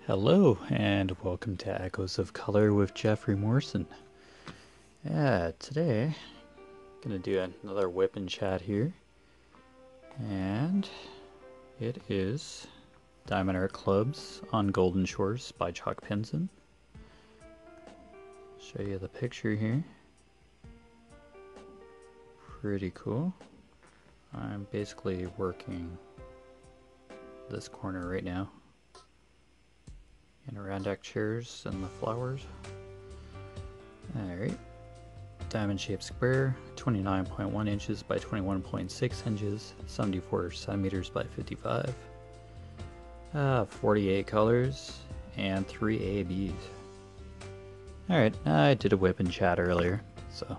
Hello, and welcome to Echoes of Color with Jefferey Morrison. Yeah, today, gonna do another whip and chat here. And it is Diamond Art Clubs on Golden Shores by Chalk Pinson. Show you the picture here. Pretty cool. I'm basically working this corner right now. And around deck chairs and the flowers. Alright. Diamond shaped square, 29.1 inches by 21.6 inches, 74 centimeters by 55. 48 colors, and 3 ABs. Alright, I did a whip and chat earlier, so.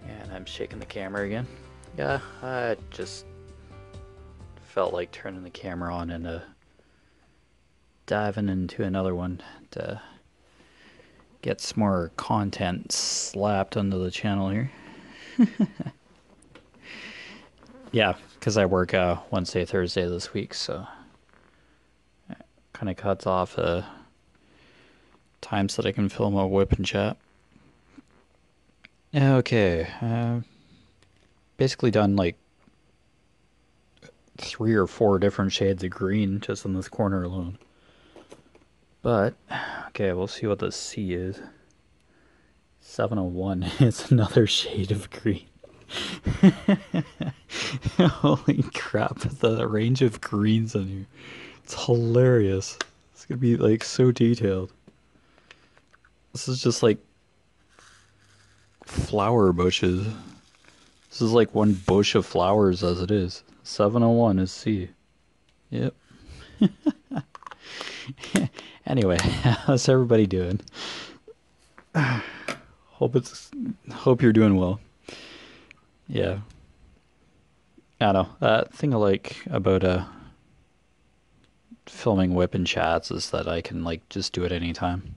And I'm shaking the camera again. Yeah, I just felt like turning the camera on and diving into another one to get some more content slapped onto the channel here. Yeah, because I work Wednesday, Thursday this week, so it kind of cuts off times that I can film a whip and chat. Okay, basically done like 3 or 4 different shades of green just in this corner alone. But, okay, we'll see what the C is. 701 is another shade of green. Holy crap, the range of greens on here. It's hilarious. It's gonna be like so detailed. This is just like flower bushes. This is like one bush of flowers as it is. 701 is C. Yep. Anyway, how's everybody doing? Hope you're doing well. Yeah. I don't know. Thing I like about filming whip and chats is that I can like just do it anytime.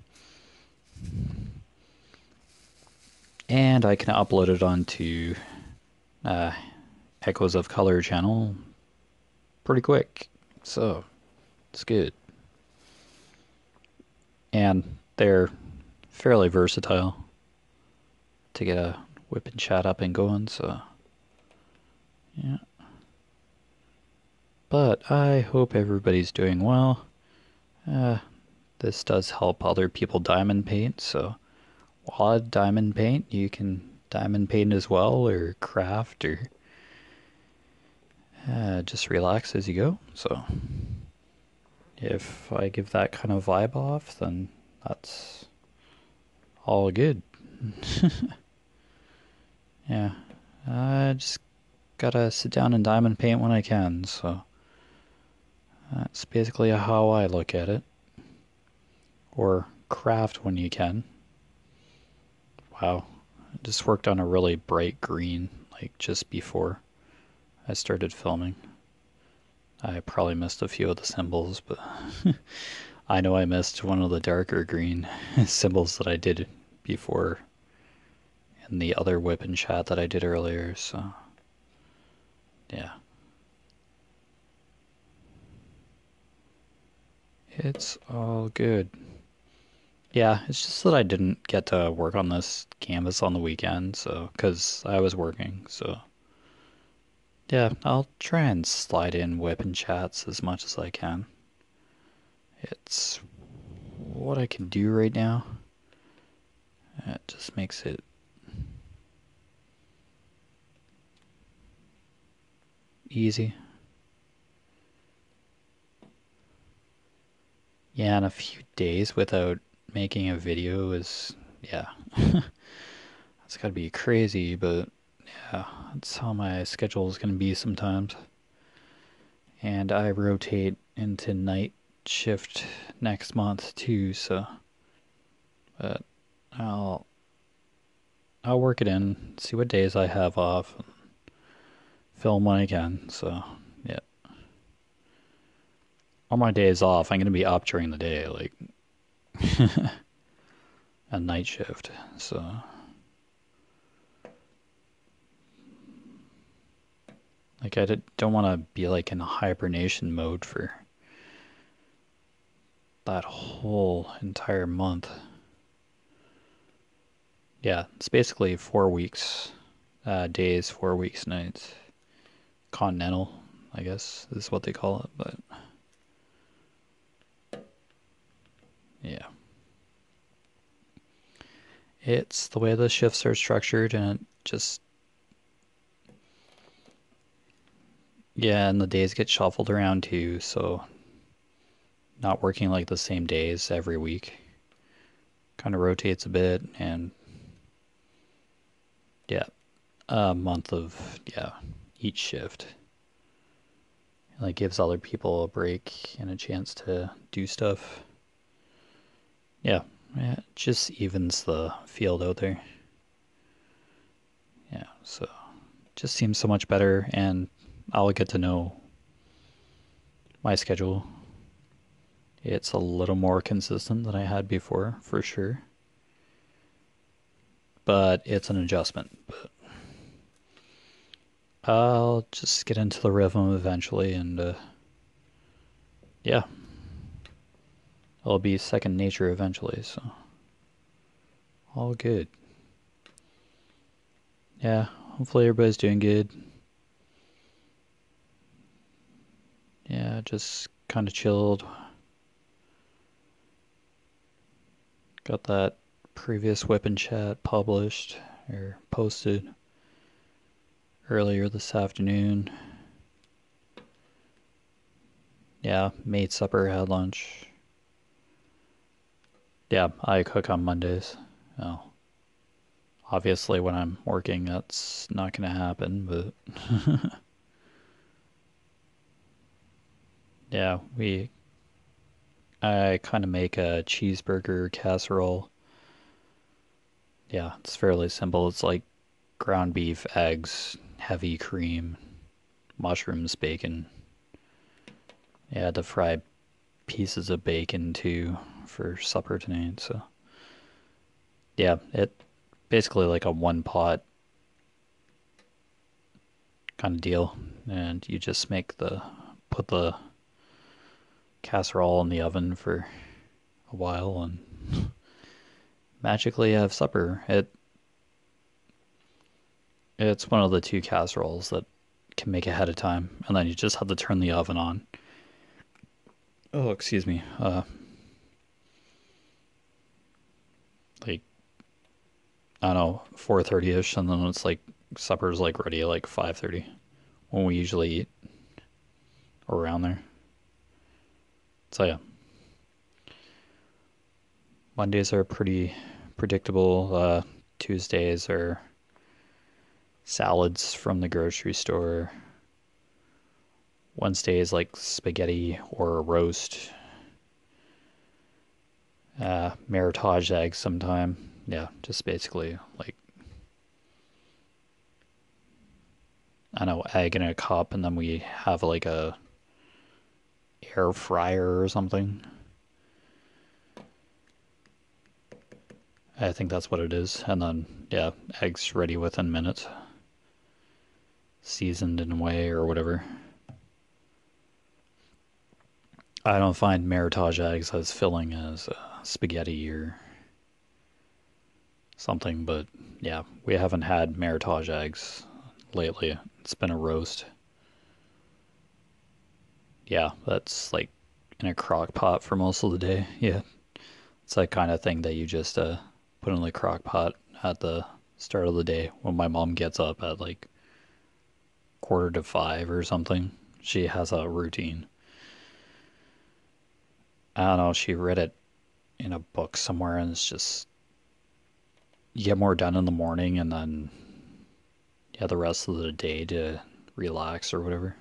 And I can upload it onto Echoes of Color channel pretty quick. So it's good. And they're fairly versatile to get a whip and chat up and going, so yeah. But I hope everybody's doing well. This does help other people diamond paint, so while I diamond paint, you can diamond paint as well, or craft, or just relax as you go. So if I give that kind of vibe off, then that's all good. Yeah, I just gotta sit down and diamond paint when I can, so that's basically how I look at it. Or craft when you can. Wow, I just worked on a really bright green, like just before I started filming. I probably missed a few of the symbols, but I know I missed one of the darker green symbols that I did before in the other whip and chat that I did earlier, so yeah. It's all good. Yeah, it's just that I didn't get to work on this canvas on the weekend, so, because I was working, so yeah, I'll try and slide in whip and chats as much as I can. It's what I can do right now. It just makes it easy. Yeah, and a few days without making a video is, yeah, that's gotta be crazy, but yeah, that's how my schedule is gonna be sometimes. And I rotate into night shift next month too, so but I'll work it in, see what days I have off, and film when I can, so yeah. On my days off, I'm gonna be up during the day, like a night shift, so like I don't want to be like in hibernation mode for that whole entire month. Yeah, it's basically 4 weeks days, 4 weeks nights. Continental, I guess, is what they call it, but yeah. It's the way the shifts are structured, and it just, yeah, and the days get shuffled around too, so not working like the same days every week. Kind of rotates a bit, and yeah, a month of, yeah, each shift. Like gives other people a break and a chance to do stuff. Yeah, yeah, it just evens the field out there. Yeah, so just seems so much better, and I'll get to know my schedule. It's a little more consistent than I had before, for sure. But it's an adjustment. But I'll just get into the rhythm eventually, and yeah, it'll be second nature eventually, so all good. Yeah, hopefully everybody's doing good. Yeah, just kind of chilled. Got that previous whip and chat published or posted earlier this afternoon. Yeah, made supper, had lunch. Yeah, I cook on Mondays. Oh, obviously when I'm working, that's not gonna happen, but yeah, I kind of make a cheeseburger casserole. Yeah, it's fairly simple. It's like ground beef, eggs, heavy cream, mushrooms, bacon. Yeah, to fry pieces of bacon too for supper tonight. So yeah, it basically like a one pot kind of deal, and you just put the casserole in the oven for a while and magically have supper. It's one of the two casseroles that can make ahead of time, and then you just have to turn the oven on. Oh, excuse me. Like I don't know, 4:30 ish, and then it's like supper's like ready at like 5:30 when we usually eat around there. So yeah, Mondays are pretty predictable. Tuesdays are salads from the grocery store. Wednesday is like spaghetti or a roast. Meritage eggs sometime. Yeah, just basically like I don't know, egg in a cup, and then we have like a air fryer or something. I think that's what it is. And then yeah, eggs ready within minutes, seasoned in a way or whatever. I don't find Meritage eggs as filling as spaghetti or something, but yeah, we haven't had Meritage eggs lately. It's been a roast. Yeah, that's like in a crock pot for most of the day. Yeah, it's that kind of thing that you just put in the crock pot at the start of the day when my mom gets up at like 4:45 or something. She has a routine. I don't know, she read it in a book somewhere, and it's just you get more done in the morning, and then yeah, the rest of the day to relax or whatever.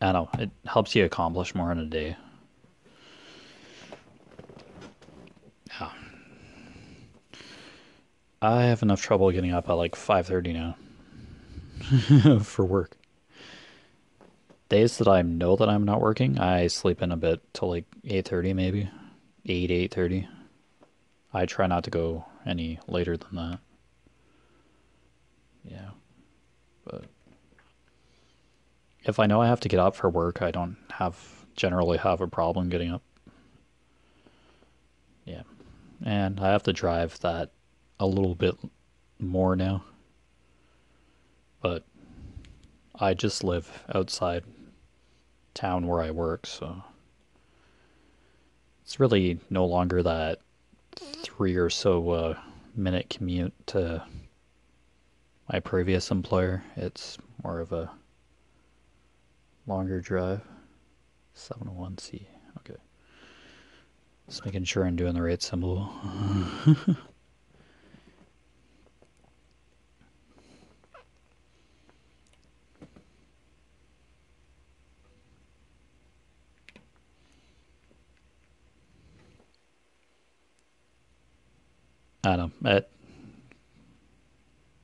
I don't know, it helps you accomplish more in a day. Yeah. I have enough trouble getting up at like 5:30 now for work. Days that I know that I'm not working, I sleep in a bit till like 8:30 maybe. 8:30. I try not to go any later than that. Yeah. But if I know I have to get up for work, I don't have generally have a problem getting up. Yeah. And I have to drive that a little bit more now, but I just live outside town where I work, so it's really no longer that 3 or so minute commute to my previous employer. It's more of a longer drive. 701C. Okay. Just making sure I'm doing the right symbol. I don't know. It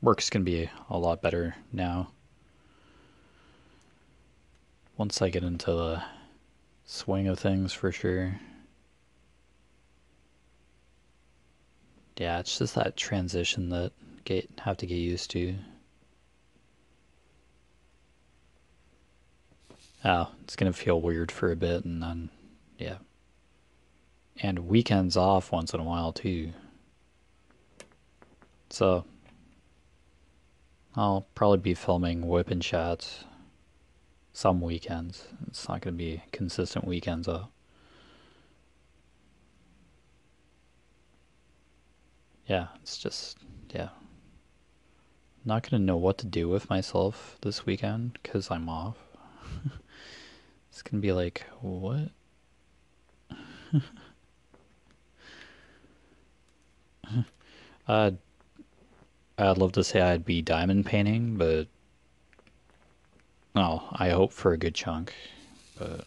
work's gonna be a lot better now. Once I get into the swing of things, for sure. Yeah, it's just that transition that have to get used to. Oh, it's gonna feel weird for a bit, and then yeah, and weekends off once in a while too. So I'll probably be filming whip and chats some weekends. It's not gonna be consistent weekends though. Yeah, it's just yeah. Not gonna know what to do with myself this weekend because I'm off. It's gonna be like, what? I'd I'd love to say I'd be diamond painting, but no, I hope for a good chunk. But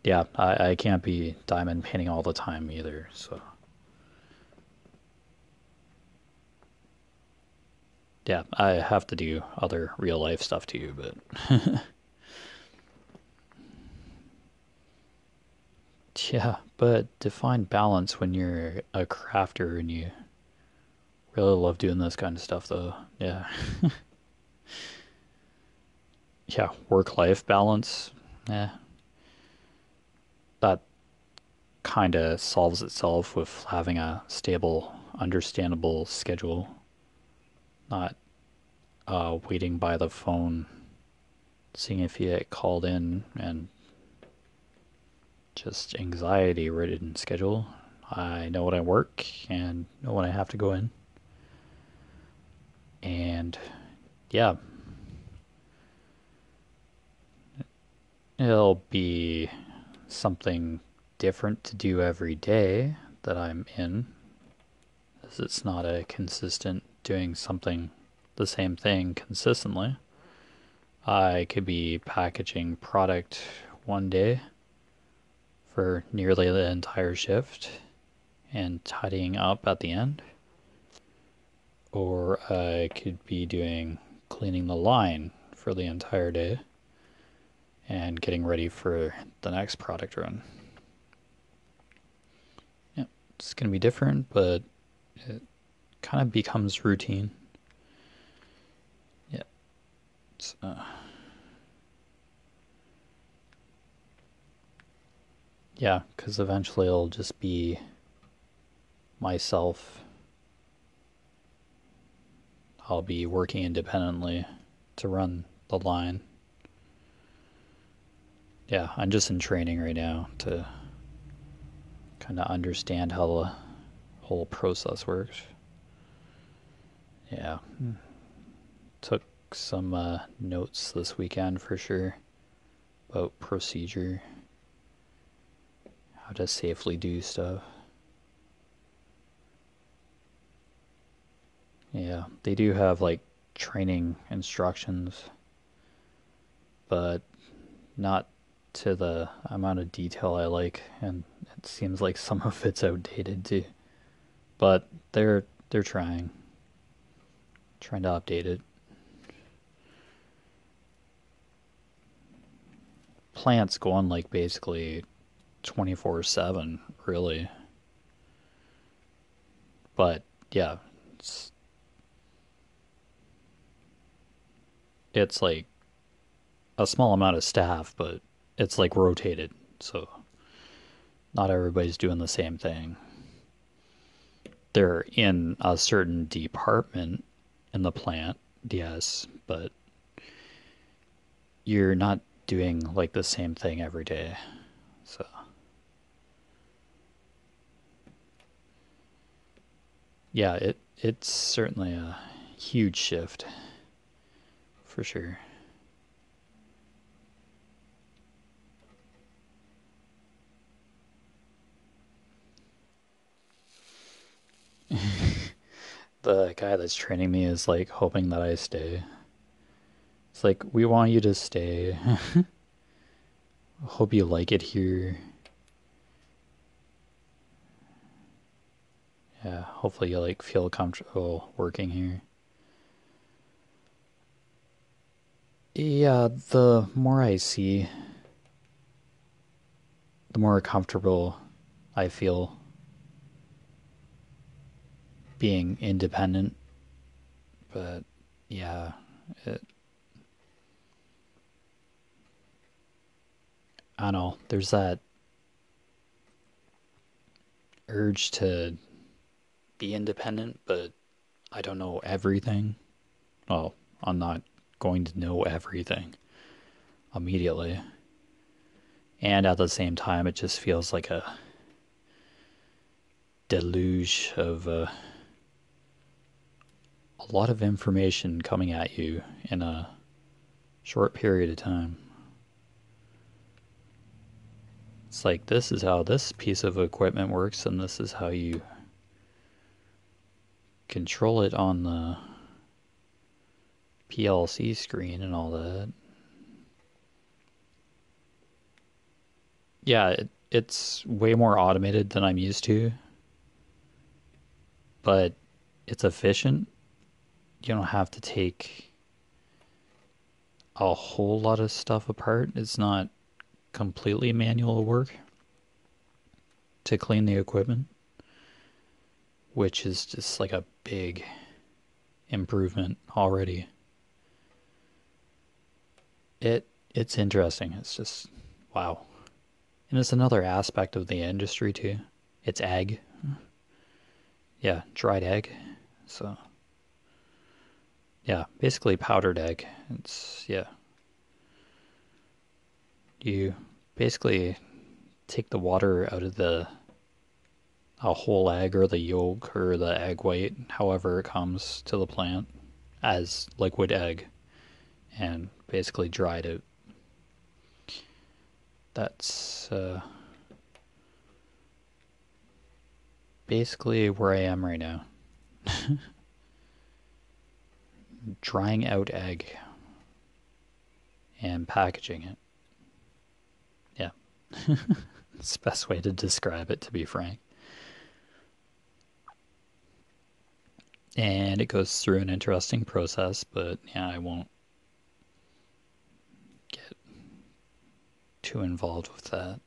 yeah, I can't be diamond painting all the time either. So yeah, I have to do other real life stuff too. But yeah, but to find balance when you're a crafter and you really love doing this kind of stuff, though. Yeah, yeah, work life balance. Yeah, that kind of solves itself with having a stable, understandable schedule, not waiting by the phone, seeing if you get called in, and just anxiety ridden schedule. I know when I work and know when I have to go in. And yeah, it'll be something different to do every day that I'm in, as it's not a consistent doing something the same thing consistently. I could be packaging product one day for nearly the entire shift and tidying up at the end, or I could be doing cleaning the line for the entire day and getting ready for the next product run. Yeah, it's going to be different, but it kind of becomes routine. Yeah. It's, yeah, because eventually it'll just be myself. I'll be working independently to run the line. Yeah, I'm just in training right now to kind of understand how the whole process works. Yeah, took some notes this weekend for sure about procedure, how to safely do stuff. Yeah, they do have like training instructions, but not to the amount of detail I like, and it seems like some of it's outdated too. But they're trying to update it. Plants go on like basically 24/7, really. But yeah, it's it's like a small amount of staff, but it's like rotated. So not everybody's doing the same thing. They're in a certain department in the plant, yes, but you're not doing like the same thing every day. So yeah, it's certainly a huge shift for sure. The guy that's training me is like hoping that I stay. It's like, we want you to stay. Hope you like it here. Yeah, hopefully you like feel comfortable working here. Yeah, the more I see, the more comfortable I feel being independent. But yeah, it, I don't know. There's that urge to be independent, but I don't know everything. Well, I'm not going to know everything immediately. And at the same time, it just feels like a deluge of a lot of information coming at you in a short period of time. It's like, this is how this piece of equipment works, and this is how you control it on the PLC screen and all that. Yeah, it's way more automated than I'm used to, but it's efficient. You don't have to take a whole lot of stuff apart. It's not completely manual work to clean the equipment, which is just like a big improvement already. It's interesting. It's just wow. And it's another aspect of the industry too. It's egg. Yeah, dried egg. So yeah, basically powdered egg. It's yeah. You basically take the water out of the a whole egg or the yolk or the egg white, however it comes to the plant, as liquid egg, and basically dried it. That's basically where I am right now. Drying out egg and packaging it. Yeah. It's the best way to describe it, to be frank. And it goes through an interesting process, but yeah, I won't get too involved with that.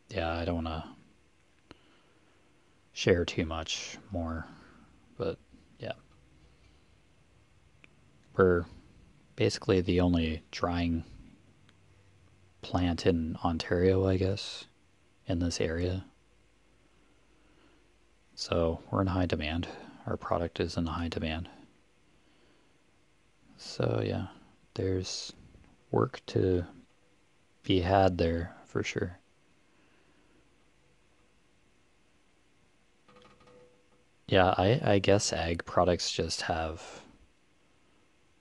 Yeah, I don't want to share too much more, but yeah. We're basically the only drying plant in Ontario, I guess, in this area. So we're in high demand. Our product is in high demand. So yeah, there's work to be had there for sure. Yeah, I guess ag products just have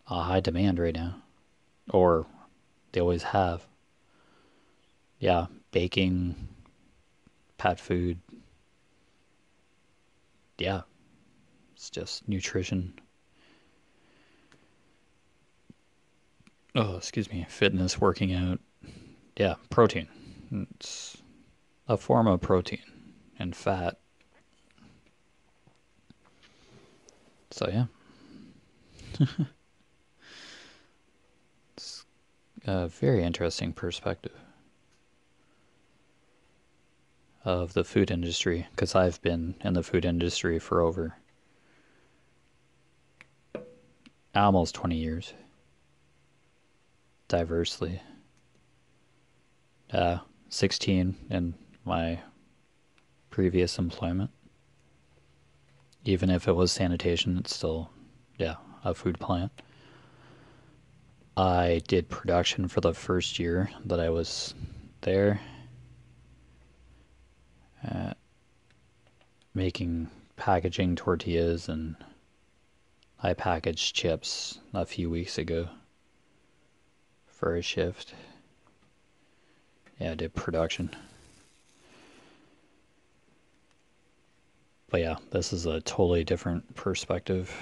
a high demand right now. Or they always have. Yeah, baking, pet food. Yeah, it's just nutrition. Oh, excuse me, fitness, working out. Yeah, protein. It's a form of protein and fat. So yeah, it's a very interesting perspective of the food industry, because I've been in the food industry for over almost 20 years, diversely. uh, 16 in my previous employment. Even if it was sanitation, it's still, yeah, a food plant. I did production for the first year that I was there, uh, making packaging tortillas, and I packaged chips a few weeks ago for a shift. Yeah, I did production. But yeah, this is a totally different perspective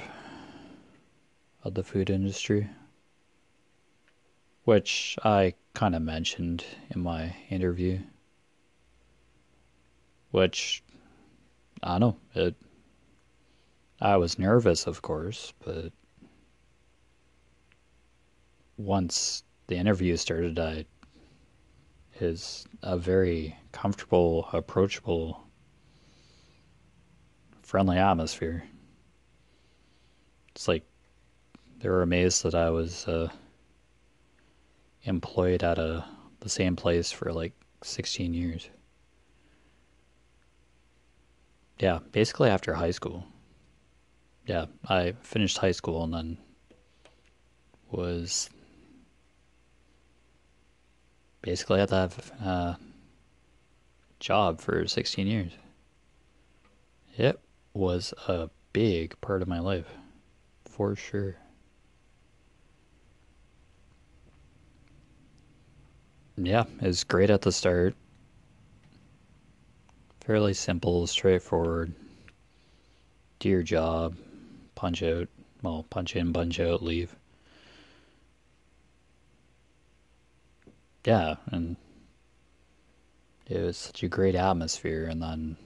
of the food industry, which I kind of mentioned in my interview. Which, I don't know, I was nervous, of course, but once the interview started, is a very comfortable, approachable, friendly atmosphere. It's like they were amazed that I was employed at the same place for like 16 years. Yeah, basically after high school. Yeah, I finished high school and then was basically had to have a job for 16 years. It was a big part of my life, for sure. Yeah, it was great at the start. Fairly simple, straightforward. Do your job, punch out, well, punch in, punch out, leave. Yeah, and it was such a great atmosphere. And then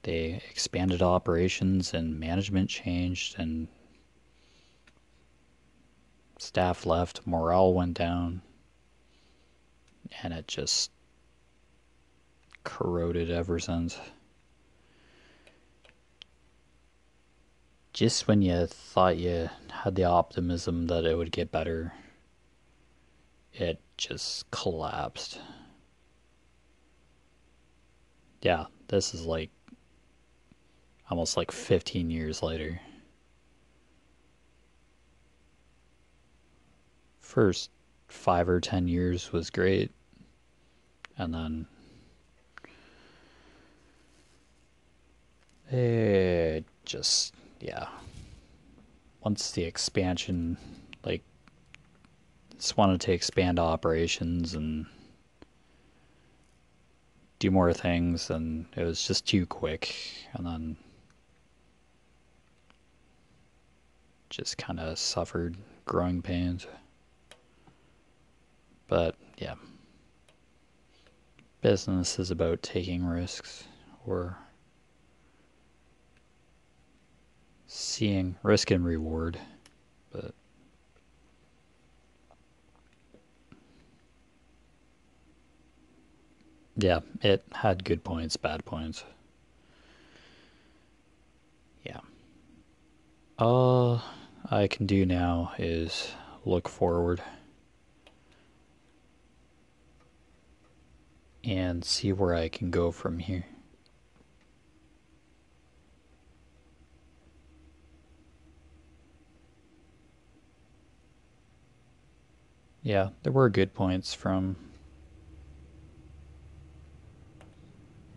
they expanded operations and management changed and staff left, morale went down, and it just corroded ever since. Just when you thought you had the optimism that it would get better, it just collapsed. Yeah, this is like almost like 15 years later. First 5 or 10 years was great, and then it just, yeah. Once the expansion, like, just wanted to expand operations and do more things, and it was just too quick, and then just kind of suffered growing pains. But yeah, business is about taking risks or seeing risk and reward. But yeah, it had good points, bad points. Yeah. All I can do now is look forward and see where I can go from here. Yeah, there were good points from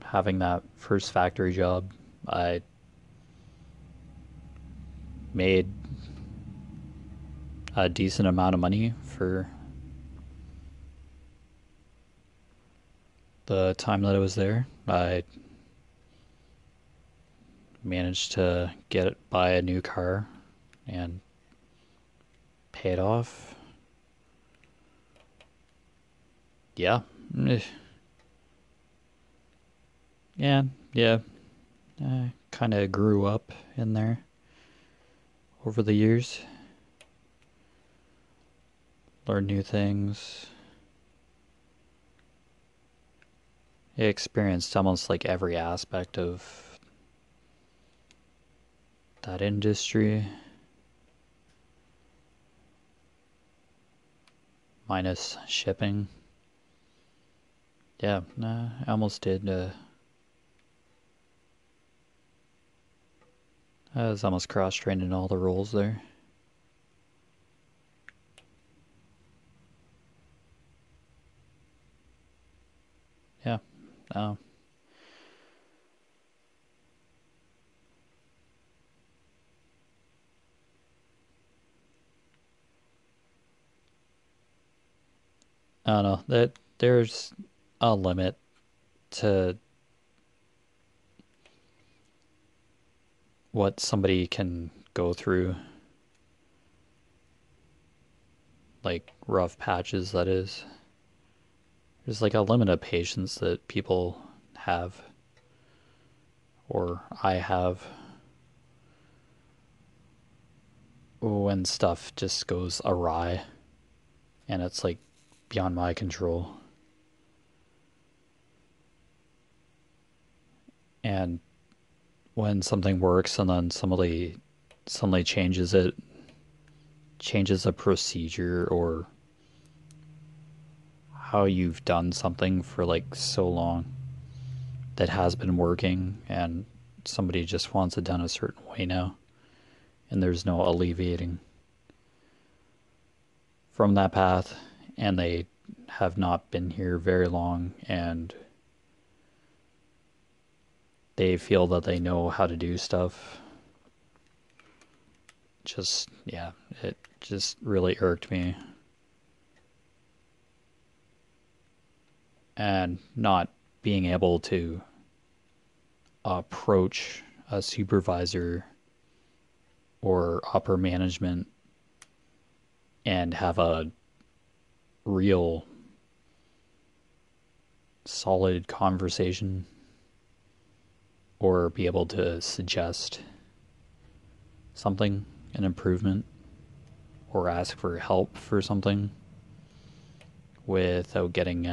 having that first factory job. I made a decent amount of money for the time that I was there. I managed to buy a new car and pay it off. Yeah. Yeah, yeah. I kind of grew up in there over the years. Learned new things. I experienced almost like every aspect of that industry, minus shipping. Yeah, nah, I almost did. I was almost cross-trained in all the roles there. Yeah. Um, I don't know. There's a limit to what somebody can go through, like rough patches, that is. There's like a limit of patience that people have, or I have, when stuff just goes awry and it's like beyond my control. And when something works and then somebody suddenly changes it, changes a procedure or how you've done something for like so long that has been working, and somebody just wants it done a certain way now, and there's no alleviating from that path, and they have not been here very long, and they feel that they know how to do stuff. Just, yeah, it just really irked me. And not being able to approach a supervisor or upper management and have a real solid conversation, or be able to suggest something, an improvement, or ask for help for something without getting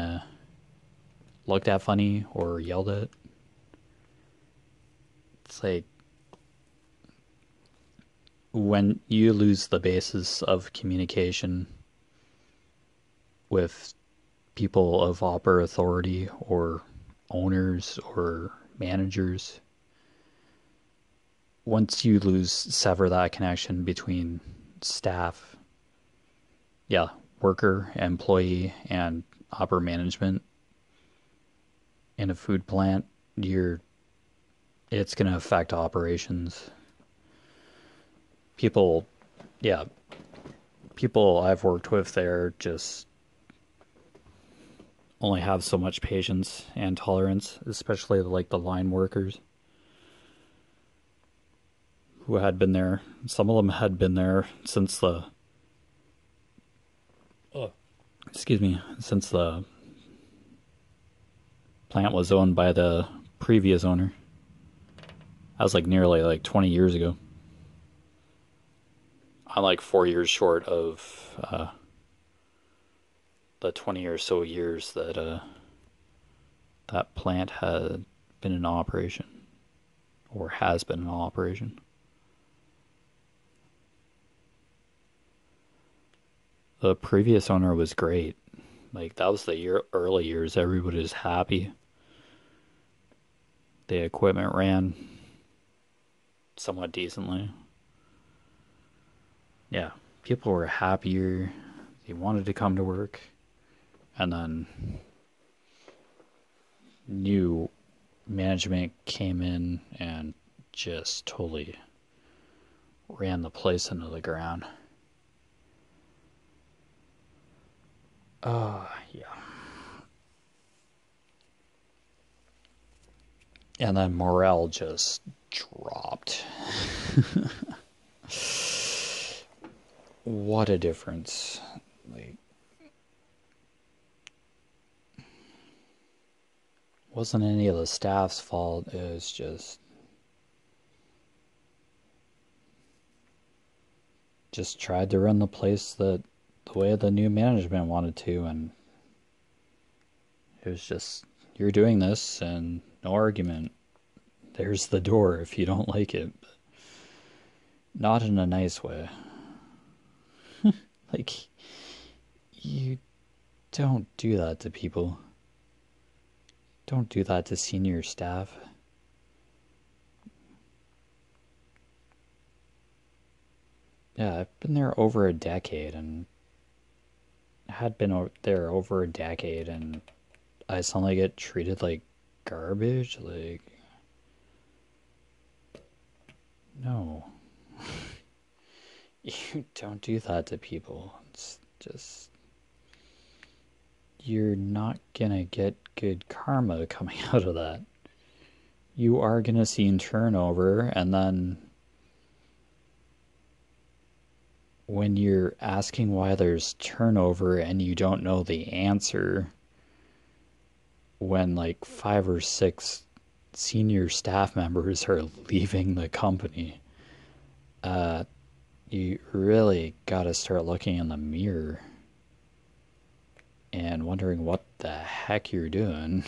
looked at funny or yelled at. It's like when you lose the basis of communication with people of upper authority or owners or managers, once you sever that connection between staff, yeah, worker, employee, and upper management in a food plant, it's going to affect operations. People, yeah, people I've worked with there just only have so much patience and tolerance, especially like the line workers who had been there. Some of them had been there since the, excuse me, since the plant was owned by the previous owner. That was like nearly like 20 years ago. I'm like 4 years short of the 20 or so years that that plant had been in operation, or has been in operation. The previous owner was great. Like that was the early years. Everybody was happy. The equipment ran somewhat decently. Yeah, people were happier. They wanted to come to work. And then new management came in and just totally ran the place into the ground. Yeah. And then morale just dropped. What a difference. Like, wasn't any of the staff's fault. It was just tried to run the place the way the new management wanted to, and it was just, you're doing this and no argument. There's the door if you don't like it. But not in a nice way. Like, you don't do that to people. Don't do that to senior staff. Yeah, I've been there over a decade and had been there over a decade and I suddenly get treated like garbage? Like, no. You don't do that to people. It's just, you're not gonna get good karma coming out of that. You are gonna see turnover, and then when you're asking why there's turnover and you don't know the answer, when like 5 or 6 senior staff members are leaving the company, you really gotta start looking in the mirror and wondering what the heck you're doing.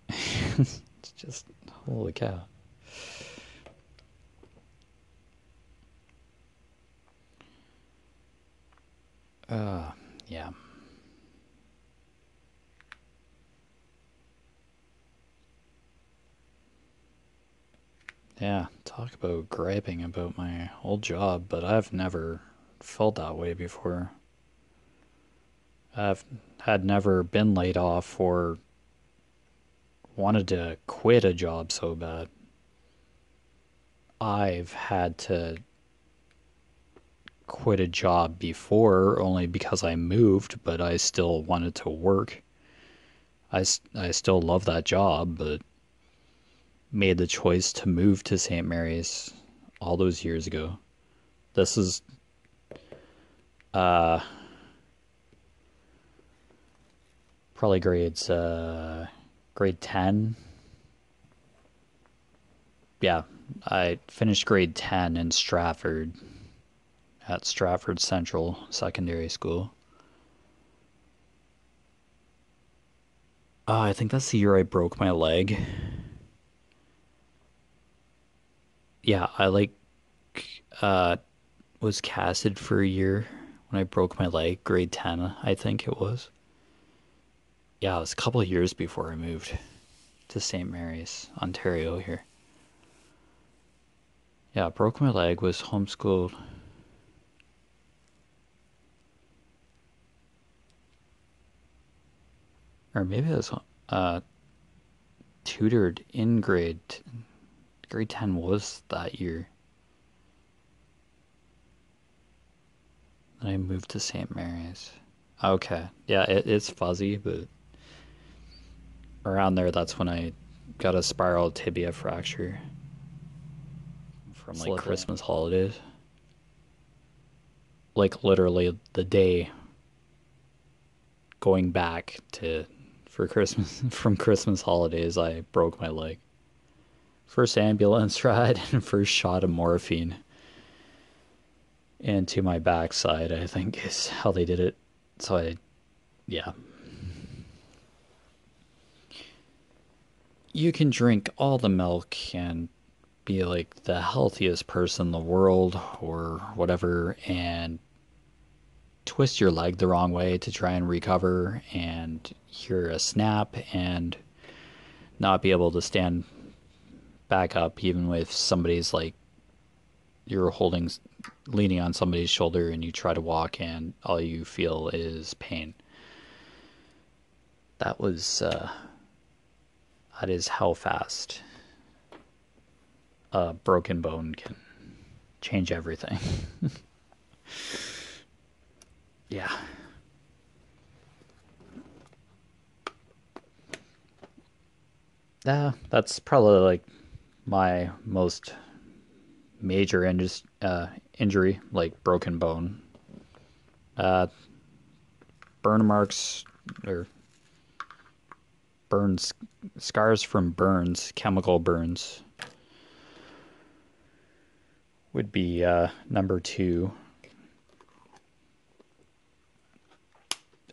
It's just, holy cow. Yeah. Yeah, talk about griping about my old job, but I've never felt that way before. I've had never been laid off or wanted to quit a job so bad. I've had to quit a job before only because I moved, but I still wanted to work. I still love that job, but made the choice to move to St. Mary's all those years ago. This is uh probably grade 10. Yeah, I finished grade 10 in Stratford at Stratford Central Secondary School. I think that's the year I broke my leg. Yeah, I like uh was casted for a year when I broke my leg, grade 10, I think it was. Yeah, it was a couple of years before I moved to St. Mary's, Ontario here. Yeah, broke my leg, was homeschooled. Or maybe it was uh, tutored in grade 10 was that year. Then I moved to St. Mary's. Okay, yeah, it's fuzzy, but around there, that's when I got a spiral tibia fracture from like Christmas holidays. Like literally the day going back to for Christmas from Christmas holidays, I broke my leg. First ambulance ride and first shot of morphine into my backside, I think is how they did it. So yeah. You can drink all the milk and be like the healthiest person in the world or whatever and twist your leg the wrong way to try and recover and hear a snap and not be able to stand back up even with somebody's like you're leaning on somebody's shoulder and you try to walk and all you feel is pain. That is how fast a broken bone can change everything. Yeah. That's probably like my most major injury, like broken bone. Uh, Burn marks or burns, scars from burns, chemical burns would be number 2.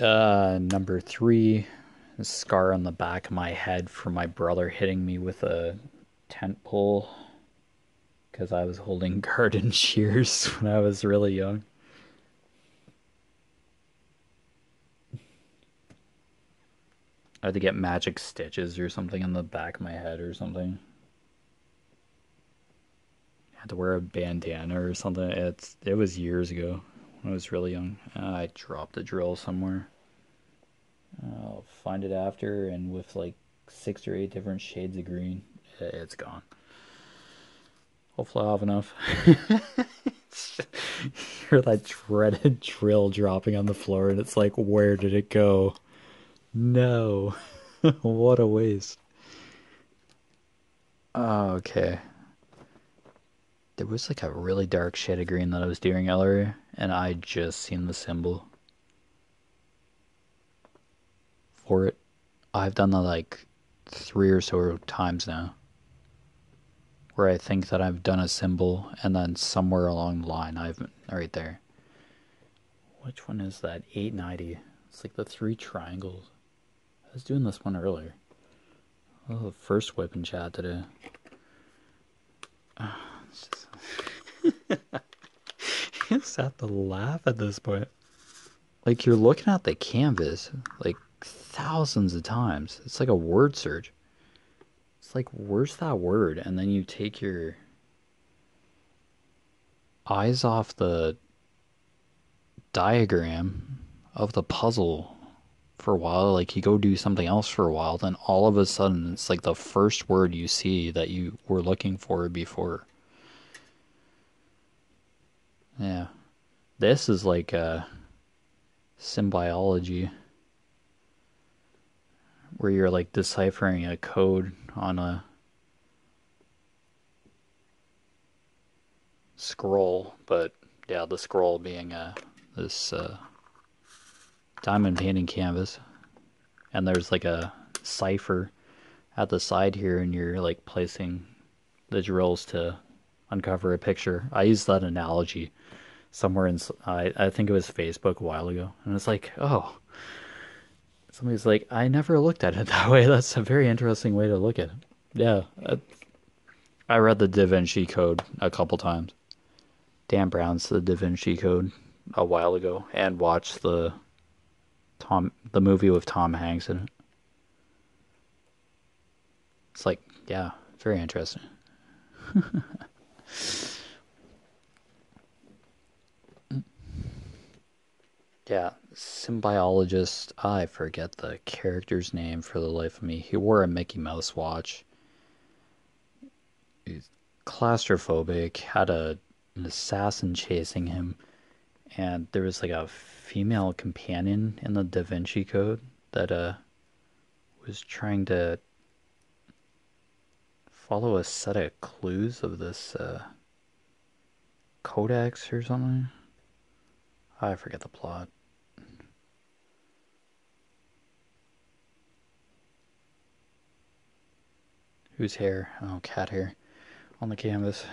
Number 3, a scar on the back of my head from my brother hitting me with a tent pole because I was holding garden shears when I was really young. I had to get magic stitches or something on the back of my head or something. I had to wear a bandana or something. It was years ago when I was really young. I dropped the drill somewhere. I'll find it after, and with like 6 or 8 different shades of green, it's gone. Hopefully I'll have enough. Hear that dreaded drill dropping on the floor, and it's like, where did it go? No. What a waste. Oh, okay. There was like a really dark shade of green that I was doing earlier, and I just seen the symbol for it. I've done that like 3 or so times now, where I think that I've done a symbol, and then somewhere along the line, right there. Which one is that? 890. It's like the 3 triangles. I was doing this one earlier. Oh, the first whip in chat today. You just have to laugh at this point. Like, you're looking at the canvas like thousands of times. It's like a word search. It's like, where's that word? And then you take your eyes off the diagram of the puzzle for a while. Like, you go do something else for a while. Then all of a sudden, it's like the first word you see that you were looking for before. Yeah. This is like symbiology, where you're like deciphering a code on a scroll, but yeah, the scroll being this diamond painting canvas, and there's like a cipher at the side here, and you're like placing the drills to uncover a picture. I used that analogy somewhere in I think it was Facebook a while ago, and it's like, oh, somebody's like, I never looked at it that way. That's a very interesting way to look at it. Yeah, I read the Da Vinci Code a couple times. Dan Brown's The Da Vinci Code a while ago, and watched the movie with Tom Hanks in it. It's like, yeah, very interesting. Yeah, symbiologist. I forget the character's name for the life of me. He wore a Mickey Mouse watch. He's claustrophobic, had an assassin chasing him, and there was like a female companion in the Da Vinci Code that was trying to follow a set of clues of this codex or something. I forget the plot. Whose hair? Oh, cat hair on the canvas.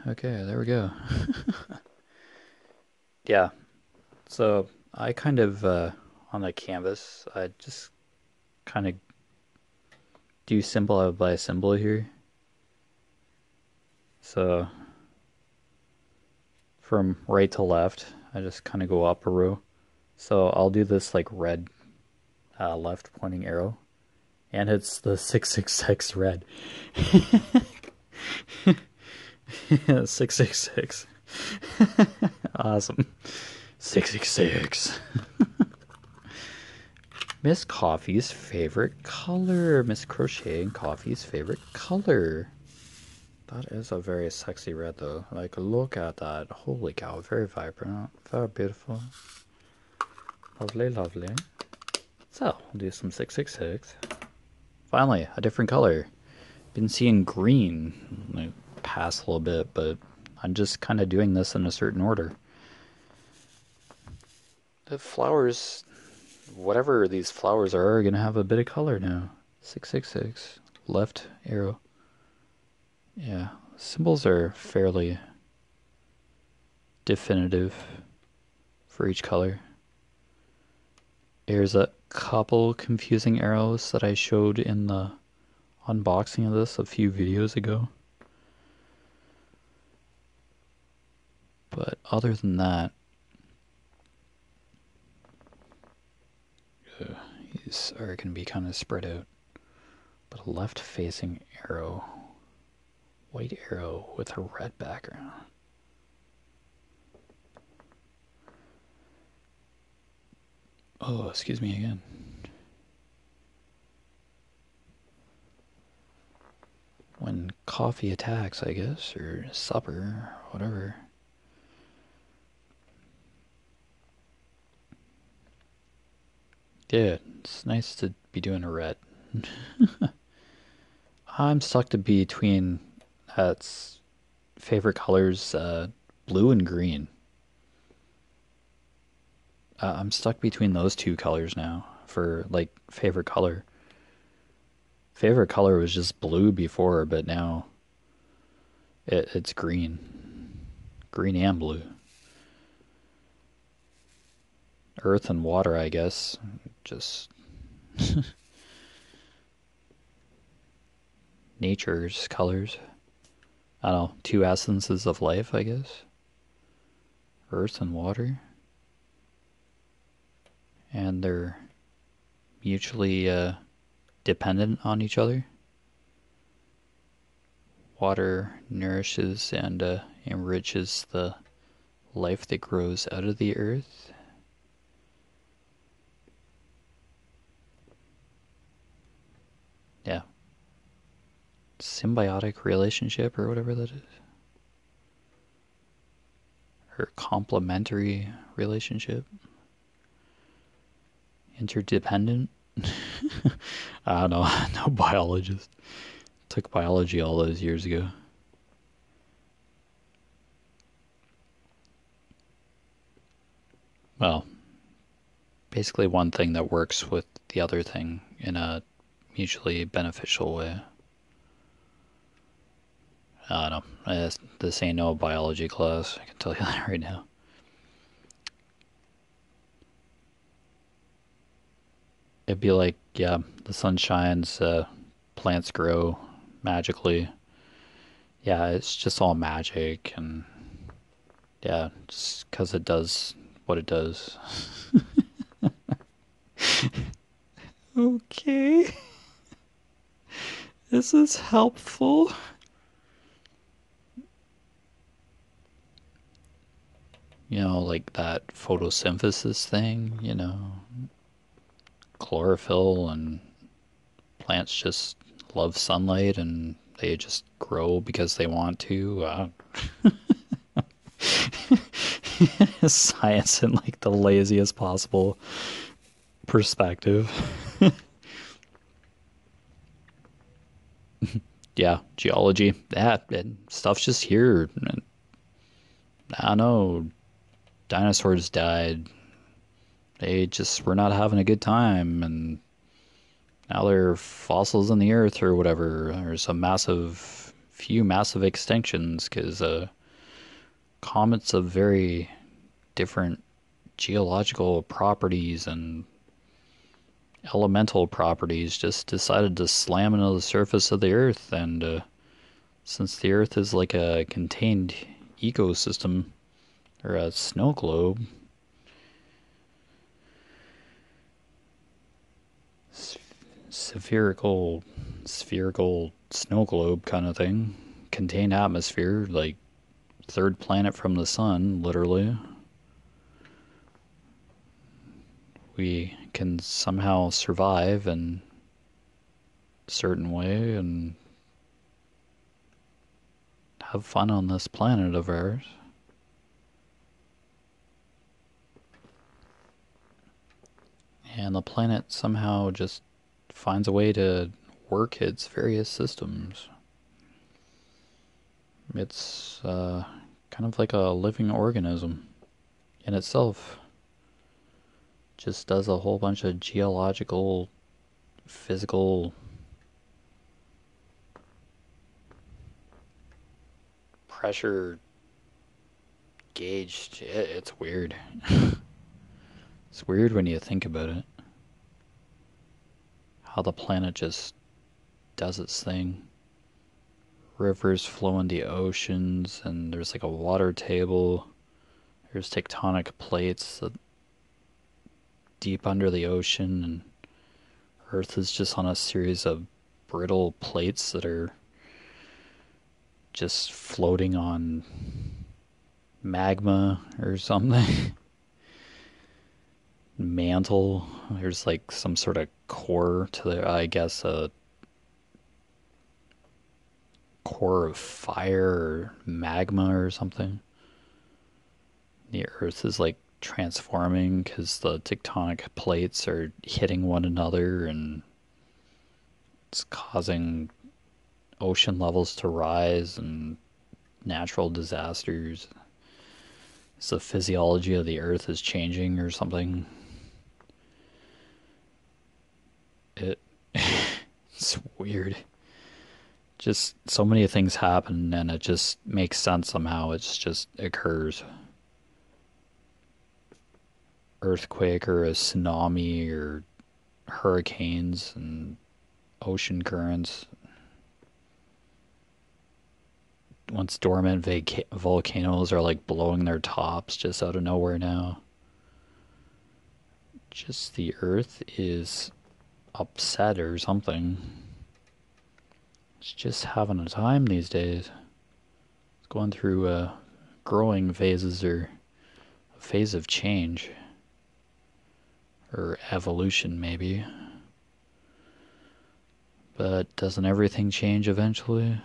Okay, there we go. Yeah, so I kind of, on the canvas, I just kind of do symbol by symbol here. So from right to left, I just kind of go up a row. So I'll do this like red left pointing arrow, and it's the 666 red. 666. Awesome. 666. Miss Coffee's favorite color. Miss Crochet and Coffee's favorite color. That is a very sexy red though. Like, look at that. Holy cow. Very vibrant. Very beautiful. Lovely, lovely. So, we'll do some 666. Finally, a different color. Been seeing green like, pass a little bit, but I'm just kind of doing this in a certain order. The flowers, whatever these flowers are going to have a bit of color now. 666. Left arrow. Yeah, symbols are fairly definitive for each color. There's a couple confusing arrows that I showed in the unboxing of this a few videos ago. But other than that, these are going to be kind of spread out. But a left-facing arrow, white arrow with a red background. Oh, excuse me again. When coffee attacks, I guess, or supper, whatever. Yeah, it's nice to be doing a red. I'm stuck to between favorite colors, blue and green. I'm stuck between those two colors now for like favorite color. Favorite color was just blue before, but now it's green. Green and blue. Earth and water, I guess. Just nature's colors. I don't know, two essences of life, I guess. Earth and water. And they're mutually dependent on each other. Water nourishes and enriches the life that grows out of the earth. Yeah. Symbiotic relationship or whatever that is. Or complementary relationship. Interdependent. I don't know. No biologist. Took biology all those years ago. Well, basically one thing that works with the other thing in a mutually beneficial way. I don't know. This ain't no biology class. I can tell you that right now. It'd be like, yeah, the sun shines, plants grow magically. Yeah, it's just all magic, and yeah, just because it does what it does. Okay, this is helpful. Like that photosynthesis thing, chlorophyll, and plants just love sunlight and they just grow because they want to. Science in like the laziest possible perspective. Yeah, geology. That and stuff's just here. I don't know. Dinosaurs died. They just were not having a good time, and now they're fossils in the earth or whatever. There's few massive extinctions because comets of very different geological properties and elemental properties just decided to slam into the surface of the earth. And since the earth is like a contained ecosystem or a snow globe, spherical snow globe kind of thing, contained atmosphere, like third planet from the sun, literally. We can somehow survive in a certain way and have fun on this planet of ours. And the planet somehow just finds a way to work its various systems. It's kind of like a living organism in itself. Just does a whole bunch of geological, physical pressure gauged. It's weird. It's weird when you think about it. How the planet just does its thing. Rivers flow in the oceans, and there's like a water table. There's tectonic plates deep under the ocean, and Earth is just on a series of brittle plates that are just floating on magma or something. Mantle. There's like some sort of core to the, I guess, a core of fire or magma or something. The Earth is like transforming because the tectonic plates are hitting one another and it's causing ocean levels to rise and natural disasters. So the physiology of the Earth is changing or something. It it's weird. Just so many things happen and it just makes sense somehow. It's just occurs. Earthquake or a tsunami or hurricanes and ocean currents. Once dormant volcanoes are like blowing their tops just out of nowhere now. Just the Earth is upset or something. It's just having a time these days. It's going through growing phases or a phase of change. Or evolution, maybe. But doesn't everything change eventually?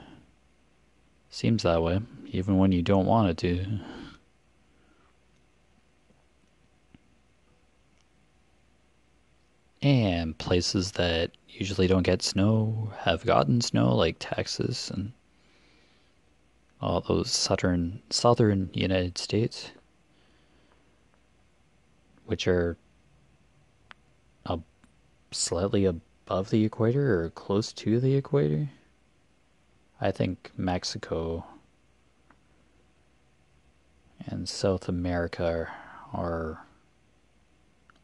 Seems that way, even when you don't want it to. And places that usually don't get snow have gotten snow, like Texas and all those southern United States, which are slightly above the equator or close to the equator. I think Mexico and South America are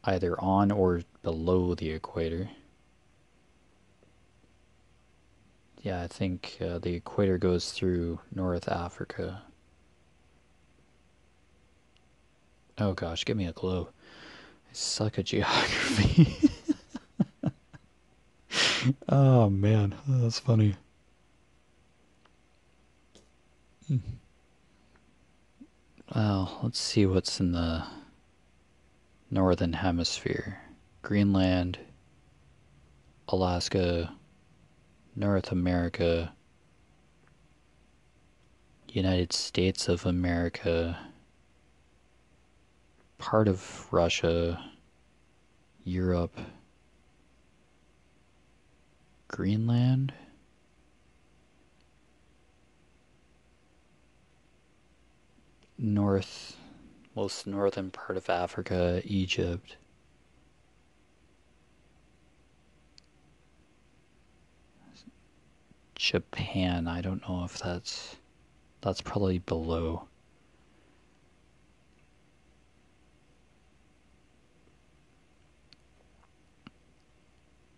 either on or below the equator. Yeah, I think the equator goes through North Africa. Oh gosh, give me a clue. I suck at geography. Oh man, that's funny. Well, let's see what's in the northern hemisphere. Greenland, Alaska, North America, United States of America, part of Russia, Europe, Greenland, most northern part of Africa, Egypt. Japan, I don't know if that's probably below.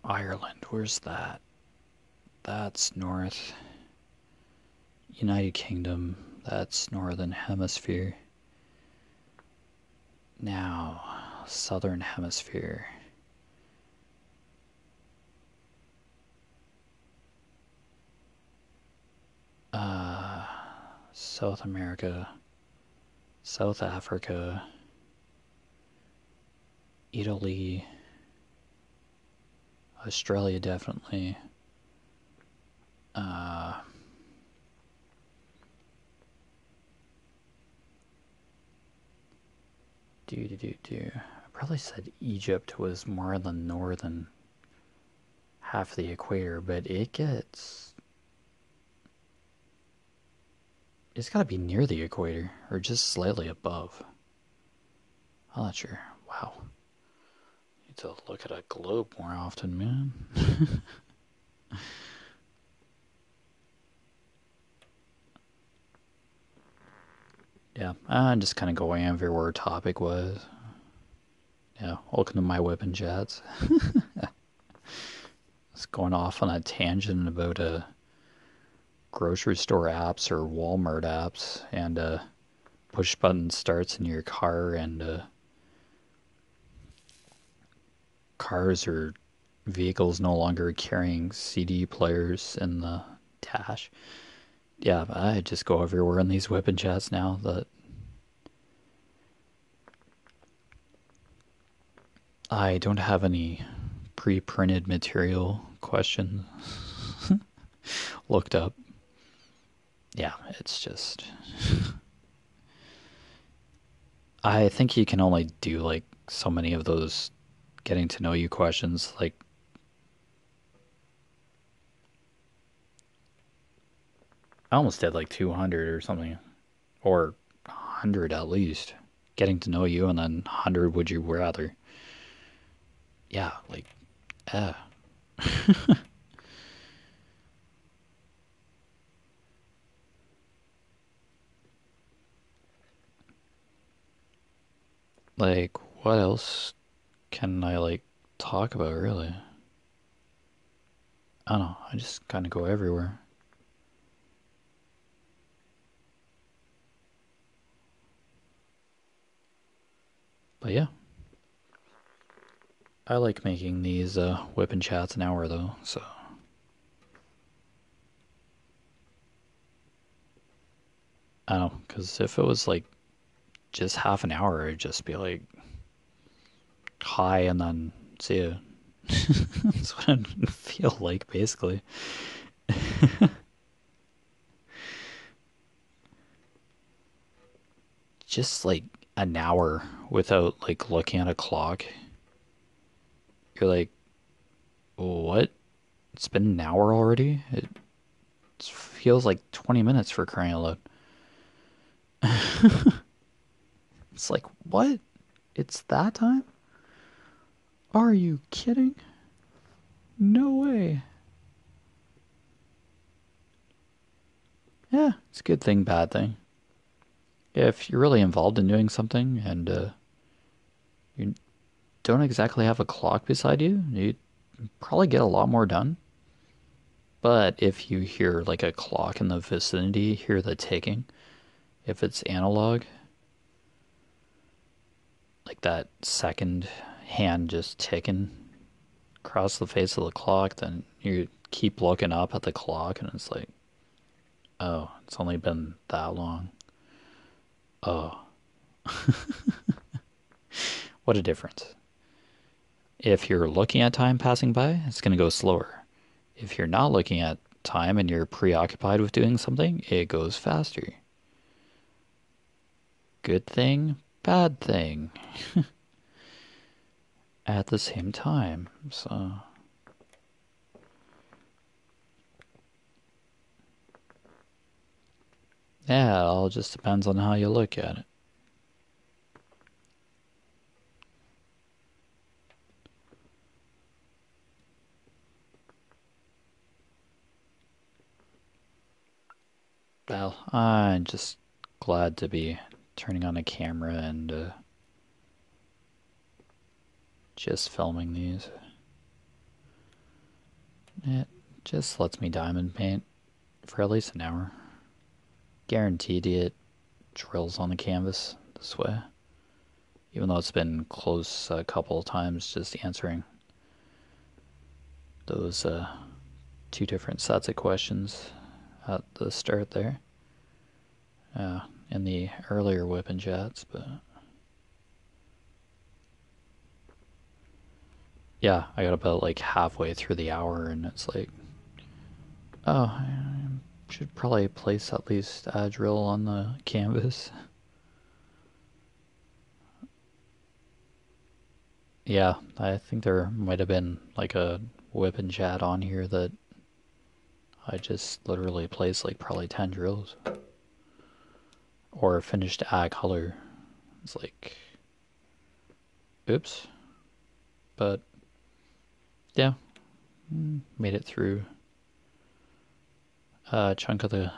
Ireland, where's that? That's north. United Kingdom, that's northern hemisphere. Now, southern hemisphere. South America, South Africa, Italy, Australia definitely. I probably said Egypt was more than northern half of the equator, but it's gotta be near the equator, or just slightly above. I'm not sure. Wow. Need to look at a globe more often, man. Yeah, I'm just kind of going over where topic was. Yeah, welcome to my whip and chats. It's going off on a tangent about grocery store apps or Walmart apps and push button starts in your car and cars are vehicles no longer carrying CD players in the dash. Yeah, I just go everywhere in these weapon chats now that I don't have any pre-printed material questions looked up. Yeah, it's just I think you can only do like so many of those getting to know you questions. Like I almost did like 200 or something, or 100 at least. Getting to know you, and then 100 would you rather. Yeah, like, eh. Like, what else can I, like, talk about, really? I don't know. I just kind of go everywhere. But yeah, I like making these whip and chats an hour, though, so. I don't know, because if it was, like, just half an hour, it'd just be like, hi, and then see ya. That's what it feel like, basically. Just like an hour without like looking at a clock. You're like, what? It's been an hour already? It feels like 20 minutes for crying out loud. It's like, what? It's that time? Are you kidding? No way. Yeah, it's a good thing, bad thing. Yeah, if you're really involved in doing something and you don't exactly have a clock beside you, you probably get a lot more done. But if you hear like a clock in the vicinity, hear the ticking, if it's analog, like that second hand just ticking across the face of the clock, then you keep looking up at the clock and it's like, oh, it's only been that long. Oh, what a difference. If you're looking at time passing by, it's going to go slower. If you're not looking at time and you're preoccupied with doing something, it goes faster. Good thing, bad thing at the same time. So, yeah, it all just depends on how you look at it. Well, I'm just glad to be turning on a camera and just filming these. It just lets me diamond paint for at least an hour. Guaranteed it drills on the canvas this way. Even though it's been close a couple of times just answering those two different sets of questions at the start there. In the earlier whip and chats, but yeah, I got about like halfway through the hour and it's like, oh, I should probably place at least a drill on the canvas. Yeah, I think there might have been like a whip and chat on here that I just literally placed like probably 10 drills. Or finished a color. It's like, oops. But yeah, made it through a chunk of the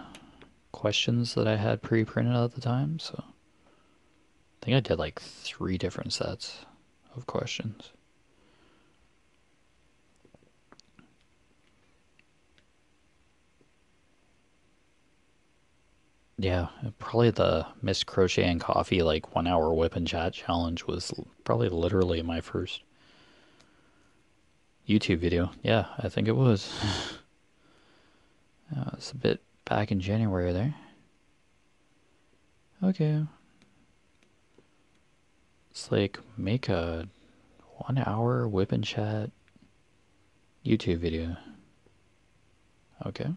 questions that I had pre-printed at the time, so I think I did like 3 different sets of questions. Yeah, probably the Miss Crochet and Coffee like 1 hour whip and chat challenge was probably literally my first YouTube video. Yeah, I think it was. It's a bit back in January there. Okay. It's like make a 1 hour whip and chat YouTube video. Okay.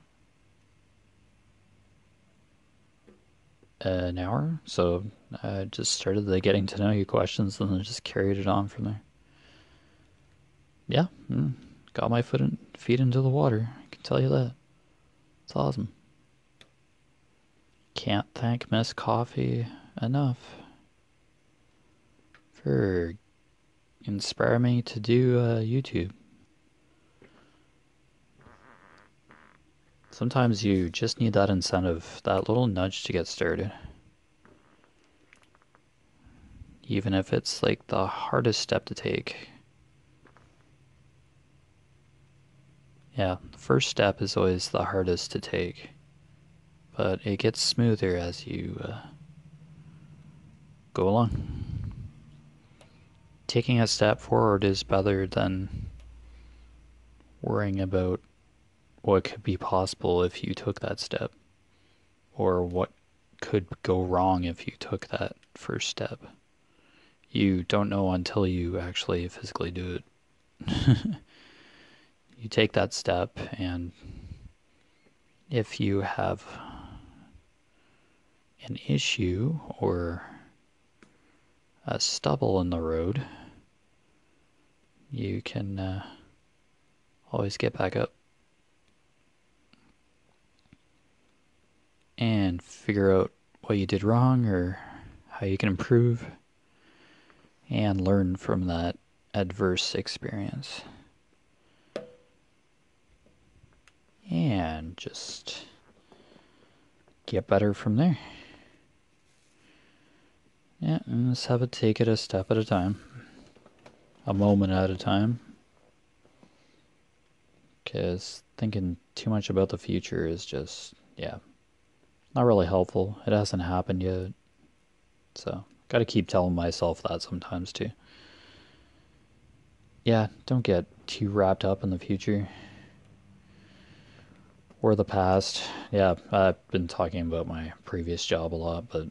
An hour? So I just started the getting to know you questions and then just carried it on from there. Yeah. Got my feet into the water. I can tell you that. It's awesome. Can't thank Miss Coffee enough for inspiring me to do YouTube. Sometimes you just need that incentive, that little nudge to get started. Even if it's like the hardest step to take. Yeah, the first step is always the hardest to take. But it gets smoother as you go along. Taking a step forward is better than worrying about what could be possible if you took that step, or what could go wrong if you took that first step. You don't know until you actually physically do it. You take that step, and if you have an issue or a stubble in the road, you can always get back up and figure out what you did wrong or how you can improve and learn from that adverse experience. And just get better from there. Yeah, and just have it take it a step at a time. A moment at a time. Because thinking too much about the future is just, yeah, not really helpful. It hasn't happened yet. So, gotta keep telling myself that sometimes too. Yeah, don't get too wrapped up in the future or the past. Yeah, I've been talking about my previous job a lot, but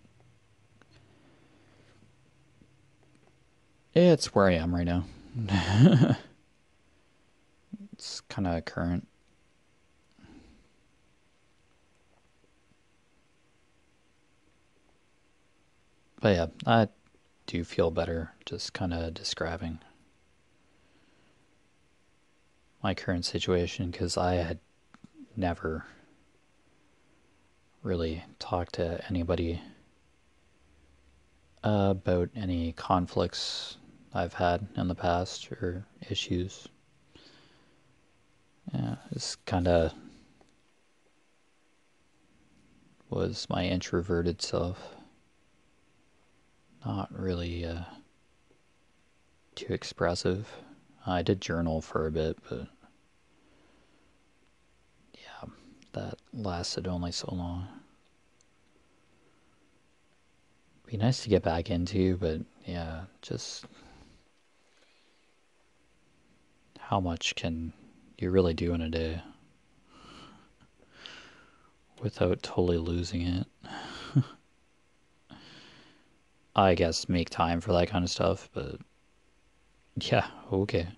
it's where I am right now. It's kind of current. But yeah, I do feel better just kind of describing my current situation because I had never really talked to anybody about any conflicts I've had in the past or issues. Yeah, it's kind of was my introverted self. Not really too expressive. I did journal for a bit, but yeah, that lasted only so long. Be nice to get back into, but yeah, just how much can you really do in a day without totally losing it? I guess make time for that kind of stuff, but yeah, okay.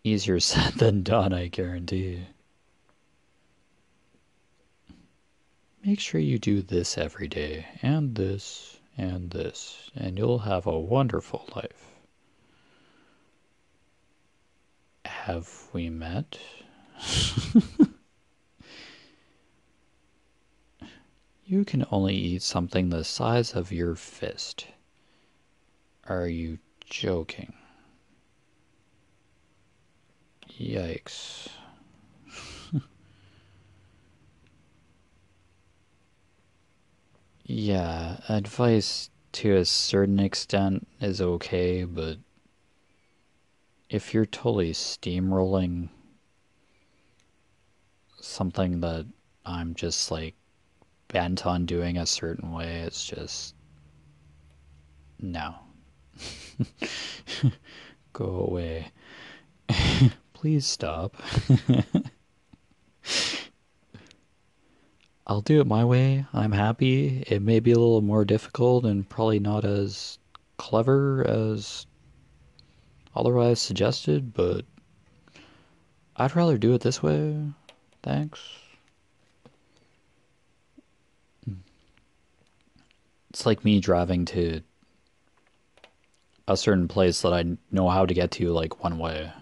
Easier said than done, I guarantee. Make sure you do this every day, and this, and you'll have a wonderful life. Have we met? You can only eat something the size of your fist. Are you joking? Yikes. Yeah, advice to a certain extent is okay, but if you're totally steamrolling something that I'm just like bent on doing a certain way, it's just no. Go away. Please stop. I'll do it my way. I'm happy. It may be a little more difficult and probably not as clever as otherwise suggested, but I'd rather do it this way. Thanks. It's like me driving to a certain place that I know how to get to like one way.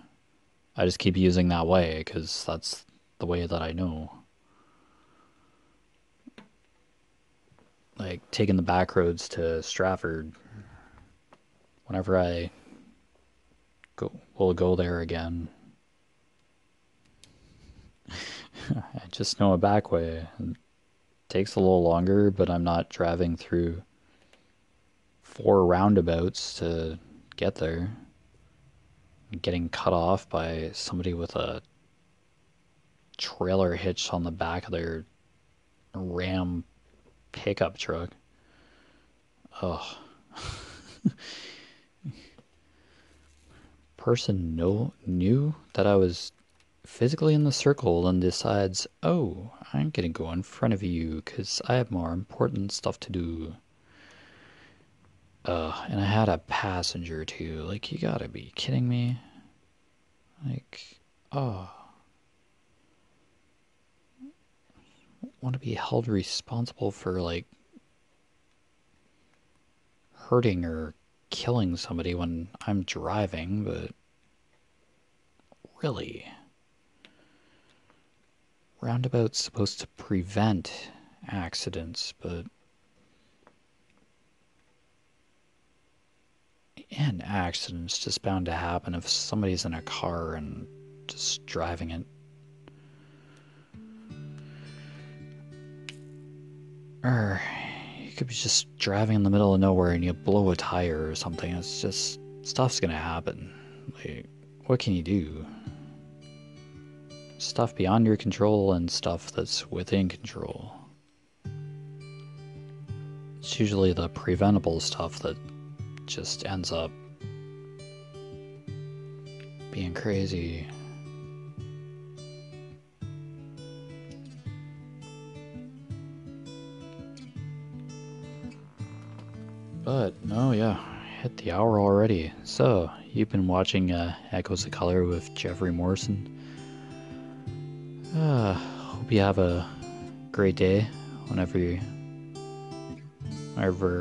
I just keep using that way because that's the way that I know. Like taking the back roads to Stratford. Whenever I will go there again, I just know a back way. It takes a little longer, but I'm not driving through 4 roundabouts to get there. Getting cut off by somebody with a trailer hitched on the back of their Ram pickup truck. Ugh. Person knew that I was physically in the circle and decides, oh, I'm gonna go in front of you because I have more important stuff to do. And I had a passenger too. Like, you gotta be kidding me. Like, oh. Want to be held responsible for, like, hurting or killing somebody when I'm driving, but really? Roundabout's supposed to prevent accidents, but an accident's just bound to happen if somebody's in a car and just driving it. Or you could be just driving in the middle of nowhere and you blow a tire or something. It's just, stuff's gonna happen. Like, what can you do? Stuff beyond your control and stuff that's within control. It's usually the preventable stuff that just ends up being crazy. But, no, yeah, hit the hour already. So, you've been watching Echoes of Color with Jeffery Morrison. Hope you have a great day whenever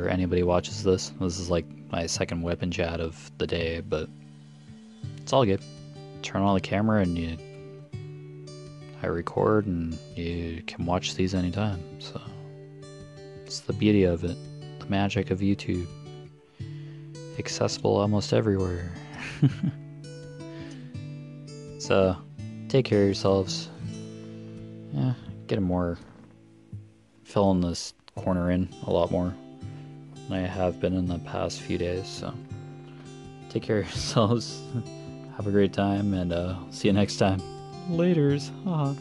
anybody watches this. This is like my second whip and chat of the day, but it's all good. Turn on the camera and I record and you can watch these anytime. So it's the beauty of it, the magic of YouTube. Accessible almost everywhere. So take care of yourselves. Yeah, getting more, filling this corner in a lot more than I have been in the past few days. So take care of yourselves. Have a great time, and see you next time. Laters. Haha.